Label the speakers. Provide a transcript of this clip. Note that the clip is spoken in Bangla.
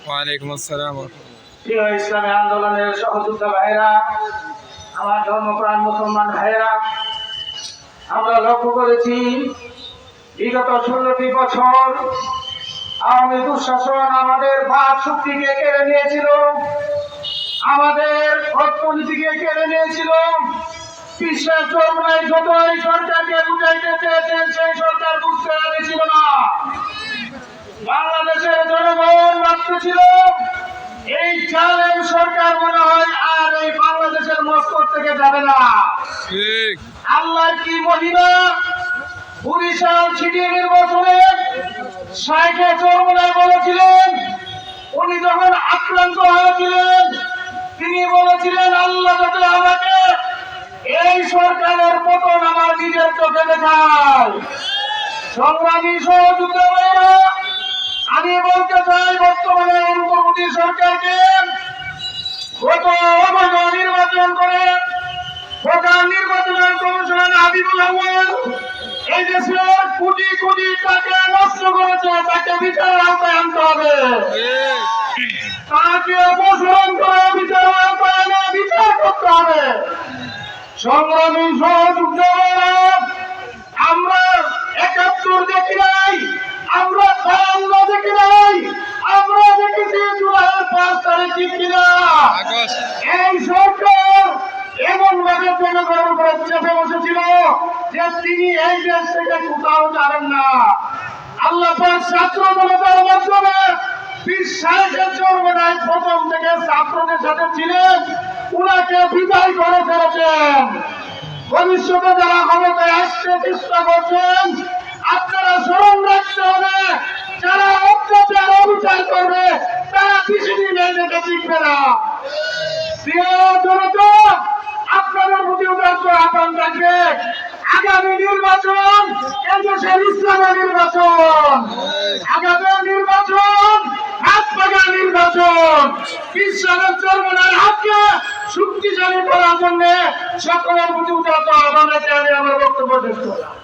Speaker 1: ওয়ালাইকুম আসসালাম।
Speaker 2: প্রিয় ইসলামী আন্দোলনের সহযোদ্ধা ভাইরা, আমার ধর্মপ্রাণ মুসলমান ভাইরা, আমরা লক্ষ্য করেছি বিগত 16টি বছর আওয়ামী দুঃশাসন আমাদের বাক শক্তিকে কেড়ে নিয়েছিল, আমাদের অর্থনীতিকে কেড়ে নিয়েছিল। বিশ্বের চরমায় যতই সরকারকে বুঝাইতে চেয়েছেন, সেই সরকার বুঝতে পেরেছিল না। বাংলাদেশের জনগণ ভাবতেছিল এই জালেম সরকার মনে হয় আর এই বাংলাদেশের মস্তক থেকে যাবে না। আল্লাহর কি মহিমা! বরিশাল সিটি নির্বাচনে শাইখে চরমনায় বলেছিলেন, উনি যখন আক্রান্ত হয়েছিলেন তিনি বলেছিলেন, আল্লাহ যাতে আমাকে এই সরকারের পতন আমার নিজের চোখে দেখায়। সংগ্রামী সহযোগিতা, আমি বলতে চাই বর্তমানে অন্তর্বর্তী সরকারকে গত অবৈধ নির্বাচন করে প্রধান নির্বাচনের কমিশন হাবিবুল আউয়াল এই দেশের কোটি কোটি টাকা নষ্ট করেছে, তাকে বিচারের আওতায় আনতে হবে। তাকে অপসারণ করে বিচারের আওতায় এনে বিচার করতে হবে। সংগ্রামী সহযোগিতা, আমরা 71 দেখি নাই, আমরা 52 দেখি নাই, আমরা দেখেছি জুলাইয়ের 5 তারিখ কিনা। এই সরকার এমন ভাবে জনগণের উপরে চেপে বসেছিল যে তিনি এই দেশ থেকে কোথাও যাবেন না। আল্লাহ পাক ছাত্র জনতার মাধ্যমে বিশ্বাসের চরমনায় প্রথম থেকে ছাত্রদের সাথে ছিলেন, উনাকে বিদায় করে ফেলেছেন। ভবিষ্যতে যারা ক্ষমতায় আসতে চেষ্টা করছেন, আপনারা স্মরণ রাখতে হবে, যারা অত্যাচার অবিচার করবে তারা কিছুদিন এই দেশে টিকবে না। প্রিয় জনতা, আপনাদের প্রতি উদার্ত আহ্বান থাকবে, আগামী নির্বাচন এদেশের ইসলামের নির্বাচন, আগামী নির্বাচন হাত পাকা নির্বাচন। ইসলামের চরমনার হাতকে শক্তিশালী করার জন্য সকলের প্রতি উদার্ত আহ্বান রেখে আমি আমার বক্তব্য শেষ করলাম।